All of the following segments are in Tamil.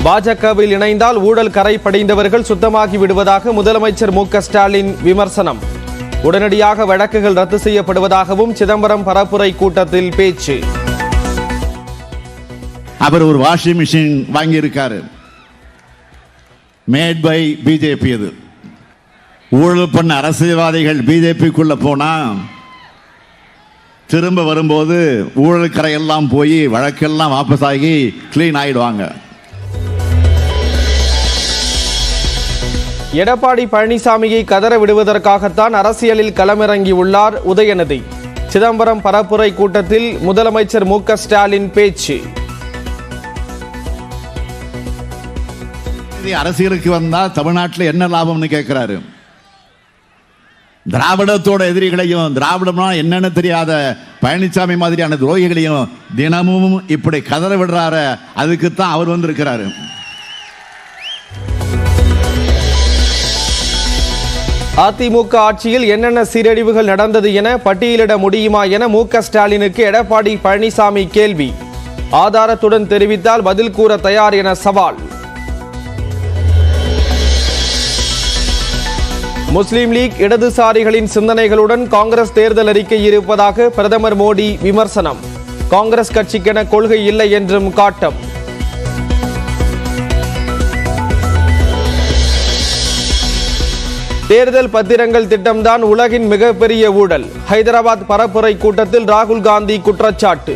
பாஜகவில் இணைந்தால் ஊழல் கரை படிந்தவர்கள் சுத்தமாகி விடுவதாக முதலமைச்சர் மு க ஸ்டாலின் விமர்சனம். உடனடியாக வழக்குகள் ரத்து செய்யப்படுவதாகவும் சிதம்பரம் பரப்புரை கூட்டத்தில் பேச்சு. அவர் ஒரு வாஷிங் மிஷின் வாங்கி இருக்காரு, மேட் பை பிஜேபி. அது ஊழல் பண்ண அரசியல்வாதிகள் பிஜேபிக்குள்ள போனா திரும்ப வரும்போது ஊழல் கரையெல்லாம் போய் வழக்கெல்லாம் வாபஸ் ஆகி கிளீன் ஆயிடுவாங்க. எடப்பாடி பழனிசாமியை கதற விடுவதற்காகத்தான் அரசியலில் களமிறங்கியுள்ளார் உதயநிதி. சிதம்பரம் பரப்புரை கூட்டத்தில் முதலமைச்சர் மு க ஸ்டாலின் பேச்சு. அரசியலுக்கு வந்தா தமிழ்நாட்டில் என்ன லாபம்னு கேட்கிறாரு. திராவிடத்தோட எதிரிகளையும் திராவிடம்னா என்னன்னு தெரியாத பழனிசாமி மாதிரியான துரோகிகளையும் தினமும் இப்படி கதற விடுறாரு. அதுக்குத்தான் அவர் வந்திருக்கிறாரு. அதிமுக ஆட்சியில் என்னென்ன சீரழிவுகள் நடந்தது என பட்டியலிட முடியுமா என மு க ஸ்டாலினுக்கு எடப்பாடி பழனிசாமி கேள்வி. ஆதாரத்துடன் தெரிவித்தால் பதில் கூற தயார் என சவால். முஸ்லிம் லீக் இடதுசாரிகளின் சிந்தனைகளுடன் காங்கிரஸ் தேர்தல் அறிக்கை இருப்பதாக பிரதமர் மோடி விமர்சனம். காங்கிரஸ் கட்சிக்கென கொள்கை இல்லை என்றும் காட்டம். தேர்தல் பத்திரங்கள் திட்டம்தான் உலகின் மிகப்பெரிய ஊழல். ஹைதராபாத் பரப்புரை கூட்டத்தில் ராகுல் காந்தி குற்றச்சாட்டு.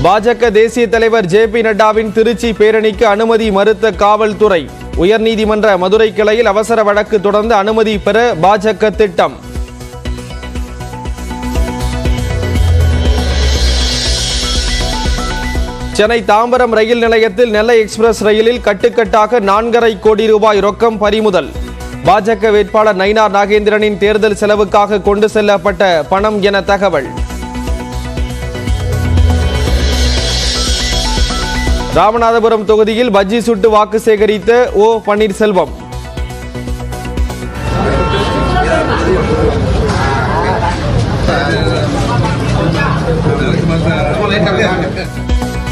பாஜக தேசிய தலைவர் ஜே.பி. நட்டாவின் திருச்சி பேரணிக்கு அனுமதி மறுத்த காவல்துறை. உயர்நீதிமன்ற மதுரை கிளையில் அவசர வழக்கு தொடர்ந்து அனுமதி பெற பாஜக திட்டம். சென்னை தாம்பரம் ரயில் நிலையத்தில் நெல்லை எக்ஸ்பிரஸ் ரயிலில் கட்டுக்கட்டாக 4.5 கோடி ரூபாய் ரொக்கம் பறிமுதல். பாஜக வேட்பாளர் நயினார் நாகேந்திரனின் தேர்தல் செலவுக்காக கொண்டு செல்லப்பட்ட பணம் என தகவல். ராமநாதபுரம் தொகுதியில் பஜ்ஜி சுட்டு வாக்கு சேகரித்த ஓ பன்னீர்செல்வம்.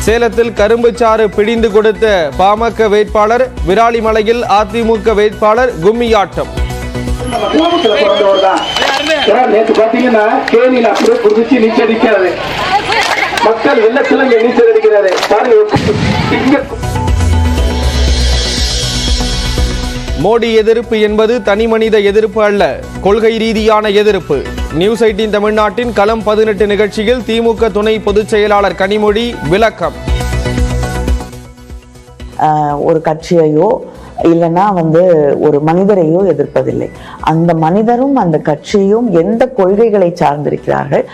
சேலத்தில் கரும்புச்சாறு பிடிந்து கொடுத்த பாமக வேட்பாளர். விராலிமலையில் அதிமுக வேட்பாளர் கும்மியாட்டம். மக்கள் வெள்ளத்தில் நீச்சல் அடிக்கிறாரு. மோடி எதிர்ப்பு என்பது தனிமனித எதிர்ப்பு அல்ல, கொள்கை ரீதியான எதிர்ப்பு. நியூஸ் 18 தமிழ்நாட்டின் களம் 18 நிகழ்ச்சியில் திமுக துணை பொதுச் செயலாளர் கனிமொழி விளக்கம். ஒரு கட்சியையோ இல்லைன்னா ஒரு மனிதரையோ எதிர்ப்பதில்லை. அந்த மனிதரும் அந்த கட்சியும் எந்த கொள்கைகளை சார்ந்திருக்கிறார்கள்,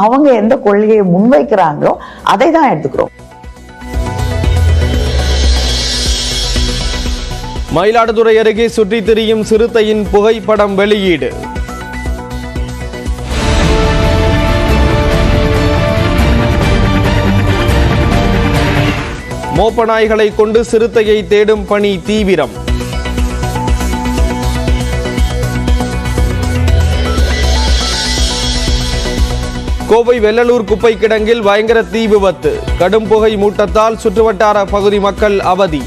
அவங்க எந்த கொள்கையை முன்வைக்கிறாங்களோ அதை தான் எடுத்துக்கிறோம். மயிலாடுதுறை அருகே சுற்றித் திரியும் சிறுத்தையின் புகைப்படம் வெளியீடு. மோப்ப நாய்களை கொண்டு சிறுத்தையை தேடும் பணி தீவிரம். கோவை வெள்ளலூர் குப்பை கிடங்கில் பயங்கர தீ விபத்து. கடும் புகை மூட்டத்தால் சுற்றுவட்டார பகுதி மக்கள் அவதி.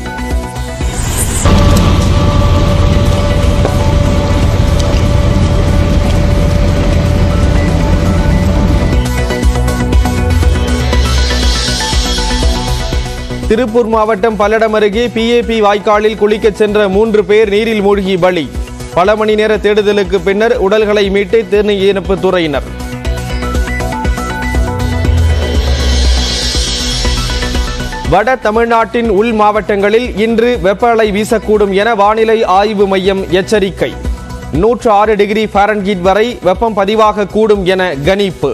திருப்பூர் மாவட்டம் பல்லடம் அருகே PAP வாய்க்காலில் குளிக்கச் சென்ற 3 பேர் நீரில் மூழ்கி பலி. பல மணி நேர தேடுதலுக்கு பின்னர் உடல்களை மீட்டு தீயணைப்புத் துறையினர். வட தமிழ்நாட்டின் உள் மாவட்டங்களில் இன்று வெப்ப அலை வீசக்கூடும் என வானிலை ஆய்வு மையம் எச்சரிக்கை. 106 டிகிரி ஃபாரன்ஹீட் வரை வெப்பம் பதிவாக கூடும் என கணிப்பு.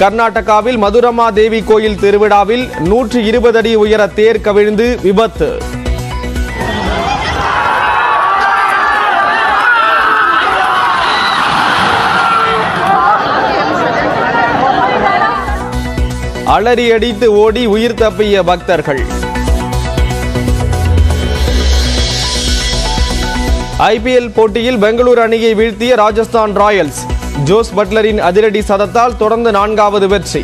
கர்நாடகாவில் மதுரமா தேவி கோயில் திருவிழாவில் 120 அடி உயர தேர் கவிழ்ந்து விபத்து. அலறி அடித்து ஓடி உயிர் தப்பிய பக்தர்கள். ஐபிஎல் போட்டியில் பெங்களூரு அணியை வீழ்த்திய ராஜஸ்தான் ராயல்ஸ். ஜோஸ் பட்லரின் அதிரடி சதத்தால் தொடர்ந்து 4வது வெற்றி.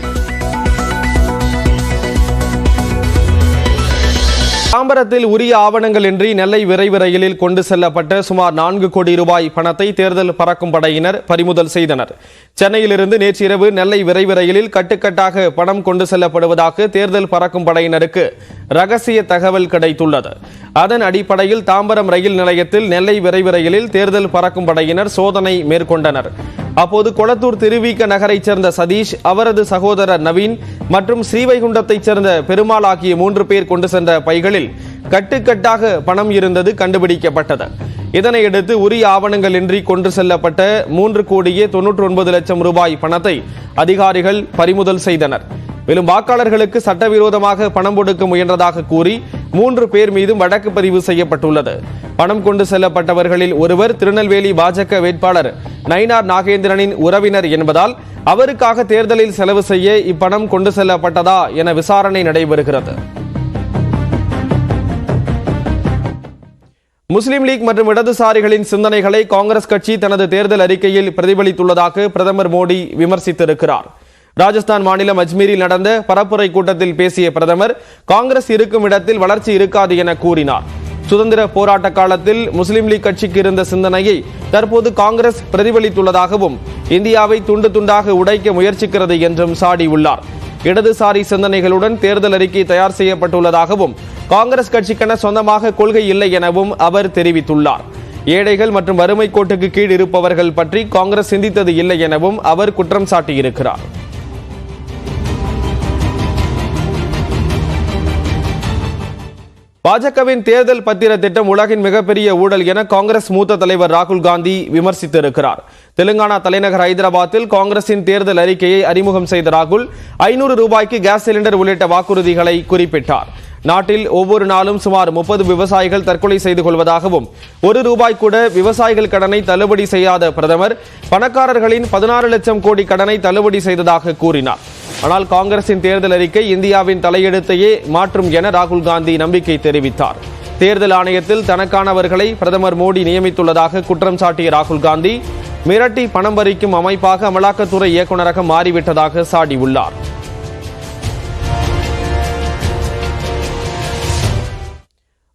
தாம்பரத்தில் உரிய ஆவணங்கள் இன்றி நெல்லை விரைவு ரயிலில் கொண்டு செல்லப்பட்ட சுமார் 4 கோடி ரூபாய் பணத்தை தேர்தல் பறக்கும் படையினர் பறிமுதல் செய்தனர். சென்னையிலிருந்து நேற்றிரவு நெல்லை விரைவு ரயிலில் கட்டுக்கட்டாக பணம் கொண்டு செல்லப்படுவதாக தேர்தல் பறக்கும் படையினருக்கு ரகசிய தகவல் கிடைத்துள்ளது. அதன் அடிப்படையில் தாம்பரம் ரயில் நிலையத்தில் நெல்லை விரைவு ரயிலில் தேர்தல் பறக்கும் படையினர் சோதனை மேற்கொண்டனர். அப்போது கொளத்தூர் திருவிக நகரைச் சேர்ந்த சதீஷ், அவரது சகோதரர் நவீன் மற்றும் ஸ்ரீவைகுண்டத்தைச் சேர்ந்த பெருமாள் ஆகிய 3 பேர் கொண்டு சென்ற பைகளில் கட்டுக்கட்டாக பணம் இருந்தது கண்டுபிடிக்கப்பட்டது. இதனையடுத்து உரிய ஆவணங்கள் இன்றி கொண்டு செல்லப்பட்ட 3,99,00,000 ரூபாய் பணத்தை அதிகாரிகள் பறிமுதல் செய்தனர். மேலும் வாக்காளர்களுக்கு சட்டவிரோதமாக பணம் கொடுக்க முயன்றதாக கூறி 3 பேர் மீதும் வழக்கு பதிவு செய்யப்பட்டுள்ளது. பணம் கொண்டு செல்லப்பட்டவர்களில் ஒருவர் திருநெல்வேலி பாஜக வேட்பாளர் நயினார் நாகேந்திரனின் உறவினர் என்பதால் அவருக்காக தேர்தலில் செலவு செய்ய இப்பணம் கொண்டு செல்லப்பட்டதா என விசாரணை நடைபெறுகிறது. முஸ்லிம் லீக் மற்றும் இடதுசாரிகளின் சிந்தனைகளை காங்கிரஸ் கட்சி தனது தேர்தல் அறிக்கையில் பிரதிபலித்துள்ளதாக பிரதமர் மோடி விமர்சித்திருக்கிறார். ராஜஸ்தான் மாநிலம் அஜ்மீரில் நடந்த பரப்புரை கூட்டத்தில் பேசிய பிரதமர், காங்கிரஸ் இருக்கும் இடத்தில் வளர்ச்சி இருக்காது என கூறினார். சுதந்திர போராட்ட காலத்தில் முஸ்லிம் லீக் கட்சிக்கு இருந்த சிந்தனையை தற்போது காங்கிரஸ் பிரதிபலித்துள்ளதாகவும் இந்தியாவை துண்டு துண்டாக உடைக்க முயற்சிக்கிறது என்றும் சாடியுள்ளார். இடதுசாரி சிந்தனைகளுடன் தேர்தல் அறிக்கை தயார் செய்யப்பட்டுள்ளதாகவும் காங்கிரஸ் கட்சிக்கென சொந்தமாக கொள்கை இல்லை எனவும் அவர் தெரிவித்துள்ளார். ஏழைகள் மற்றும் வறுமை கோட்டுக்கு கீழ் இருப்பவர்கள் பற்றி காங்கிரஸ் சிந்தித்தது இல்லை எனவும் அவர் குற்றம் சாட்டியிருக்கிறார். பாஜகவின் தேர்தல் பத்திர திட்டம் உலகின் மிகப்பெரிய ஊழல் என காங்கிரஸ் மூத்த தலைவர் ராகுல் காந்தி விமர்சித்திருக்கிறார். தெலுங்கானா தலைநகர் ஹைதராபாத்தில் காங்கிரசின் தேர்தல் அறிக்கையை அறிமுகம் செய்த ராகுல் 500 ரூபாய்க்கு கேஸ் சிலிண்டர் உள்ளிட்ட வாக்குறுதிகளை குறிப்பிட்டார். நாட்டில் ஒவ்வொரு நாளும் சுமார் 30 விவசாயிகள் தற்கொலை செய்து கொள்வதாகவும் 1 ரூபாய் கூட விவசாயிகள் கடனை தள்ளுபடி செய்யாத பிரதமர் பணக்காரர்களின் 16 லட்சம் கோடி கடனை தள்ளுபடி செய்ததாக கூறினார். ஆனால் காங்கிரசின் தேர்தல் அறிக்கை இந்தியாவின் தலையெழுத்தையே மாற்றும் என ராகுல் காந்தி நம்பிக்கை தெரிவித்தார். தேர்தல் ஆணையத்தில் தனக்கானவர்களை பிரதமர் மோடி நியமித்துள்ளதாக குற்றம் சாட்டிய ராகுல் காந்தி, மிரட்டி பணம் பறிக்கும் அமைப்பாக அமலாக்கத்துறை இயக்குநரகம் மாறிவிட்டதாக சாடியுள்ளார்.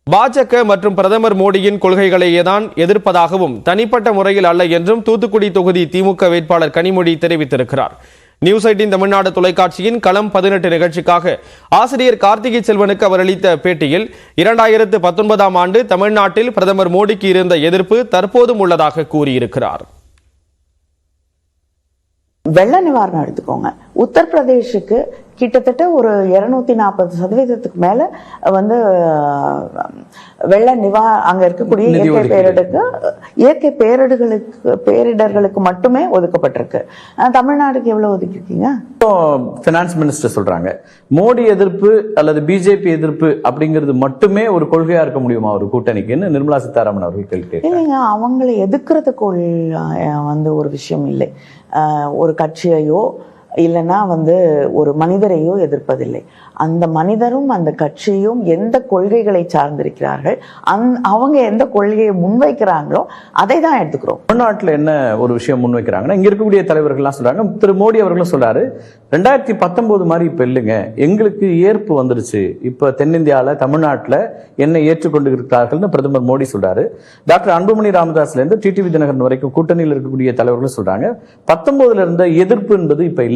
பாஜக மற்றும் பிரதமர் மோடியின் கொள்கைகளையே தான் எதிர்ப்பதாகவும் தனிப்பட்ட முறையில் அல்ல என்றும் தூத்துக்குடி தொகுதி திமுக வேட்பாளர் கனிமொழி தெரிவித்திருக்கிறார். நியூஸ் 18 தமிழ்நாடு தொலைக்காட்சியின் களம் 18 நிகழ்ச்சிக்காக ஆசிரியர் கார்த்திகை செல்வனுக்கு அவர் அளித்த பேட்டியில் 2019ஆம் ஆண்டு தமிழ்நாட்டில் பிரதமர் மோடிக்கு இருந்த எதிர்ப்பு தற்போதும் உள்ளதாக கூறியிருக்கிறார். வெள்ள நிவாரணம் எடுத்துக்கோங்க. உத்தரப்பிரதேசுக்கு கிட்டத்தட்ட ஒரு 240% மேல வெள்ள அங்க இருக்கக்கூடிய இயற்கை பேரிடர்களுக்கு மட்டுமே ஒதுக்கப்பட்டிருக்கு. தமிழ்நாடுக்கு எவ்வளவு ஒதுக்கிருக்கீங்க? பினான்ஸ் மினிஸ்டர் சொல்றாங்க மோடி எதிர்ப்பு அல்லது பிஜேபி எதிர்ப்பு அப்படிங்கிறது மட்டுமே ஒரு கொள்கையா இருக்க முடியுமா ஒரு கூட்டணிக்குன்னு நிர்மலா சீதாராமன் அவர்கள் கேள்வி. இல்லைங்க, அவங்களை எதிர்க்கிறதுக்கு ஒரு விஷயம் இல்லை. ஒரு கட்சியையோ இல்லைன்னா ஒரு மனிதரையோ எதிர்ப்பதில்லை. அந்த மனிதரும் அந்த கட்சியும் எந்த கொள்கைகளை சார்ந்திருக்கிறார்கள், அவங்க எந்த கொள்கையை முன்வைக்கிறாங்களோ அதை தான் எடுத்துக்கிறோம். தமிழ்நாட்டில் என்ன ஒரு விஷயம் முன்வைக்கிறாங்கன்னா, இங்க இருக்கக்கூடிய தலைவர்கள்லாம் சொல்றாங்க, திரு மோடி அவர்களும் சொல்றாரு 2019 மாதிரி இப்ப இல்லைங்க, எங்களுக்கு ஏற்பு வந்துருச்சு, இப்ப தென்னிந்தியால தமிழ்நாட்டில் என்ன ஏற்றுக்கொண்டு இருக்கிறார்கள்னு பிரதமர் மோடி சொல்றாரு. டாக்டர் அன்புமணி ராமதாஸ்ல இருந்து டிடிவி தினகரன் வரைக்கும் கூட்டணியில் இருக்கக்கூடிய தலைவர்களும் சொல்றாங்க 19ல இருந்த எதிர்ப்பு என்பது இப்ப இல்ல,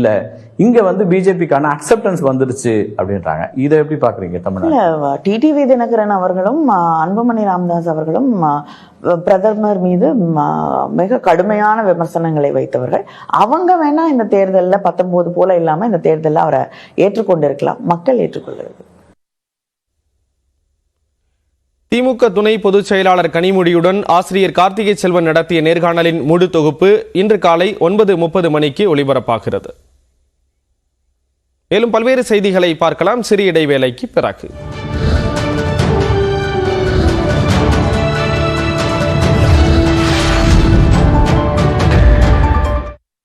இங்க பிஜேபிக்கான அக்செப்டன்ஸ் வந்துருச்சு அப்படின்றாங்க. இதை எப்படி பாக்குறீங்க? தமிழ்நாடு டிடிவி தினகரன் அவர்களும் அன்புமணி ராமதாஸ் அவர்களும் பிரதமர் மீது மிக கடுமையான விமர்சனங்களை வைத்தவர்கள். அவங்க வேணா இந்த தேர்தலில் 19 போல இல்லாம இந்த தேர்தலில் அவரை ஏற்றுக்கொண்டிருக்கலாம், மக்கள் ஏற்றுக்கொள்கிறது. திமுக துணை பொதுச் செயலாளர் கனிமொழியுடன் ஆசிரியர் கார்த்திகை செல்வன் நடத்திய நேர்காணலின் முழு தொகுப்பு இன்று காலை 9:30 மணிக்கு ஒளிபரப்பாகிறது. மேலும் பல்வேறு செய்திகளை பார்க்கலாம் சிறிய இடைவேளைக்கு பிறகு.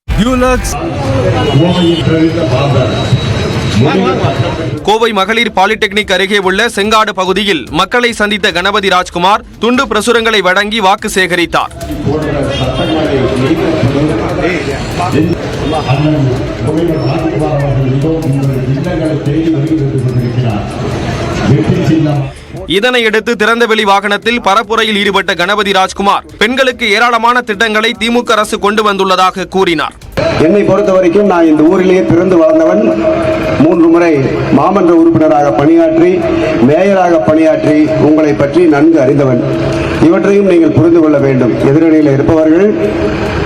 Dulux கோவை மகளிர் பாலிடெக்னிக் அருகே உள்ள செங்காடு பகுதியில் மக்களை சந்தித்த கணபதி ராஜ்குமார் துண்டு பிரசுரங்களை வழங்கி வாக்கு சேகரித்தார். இதனையடுத்து திறந்தவெளி வாகனத்தில் பரப்புரையில் ஈடுபட்ட கணபதி ராஜ்குமார் பெண்களுக்கு ஏராளமான திட்டங்களை திமுக அரசு கொண்டு வந்துள்ளதாக கூறினார். என்னை பொறுத்த வரைக்கும் நான் இந்த ஊரிலேயே பிறந்து வளர்ந்தவன். 3 முறை மாமன்ற உறுப்பினராக பணியாற்றி, மேயராக பணியாற்றி உங்களை பற்றி நன்கு அறிந்தவன். இவற்றையும் நீங்கள் புரிந்து கொள்ள வேண்டும். எதிரணியில் இருப்பவர்கள்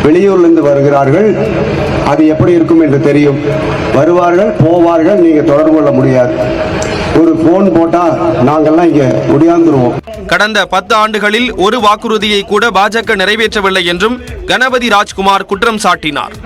வெளியூரிலிருந்து வருகிறார்கள். அது எப்படி இருக்கும் என்று தெரியும். வருவார்கள், போவார்கள், நீங்க தொடர்பு கொள்ள முடியாது. ஒரு போன் போட்டா நாங்கெல்லாம் இங்க ஒடியாந்துருவோம். கடந்த 10 ஆண்டுகளில் ஒரு வாக்குறுதியை கூட பாஜக நிறைவேற்றவில்லை என்றும் கணபதி ராஜ்குமார் குற்றம் சாட்டினார்.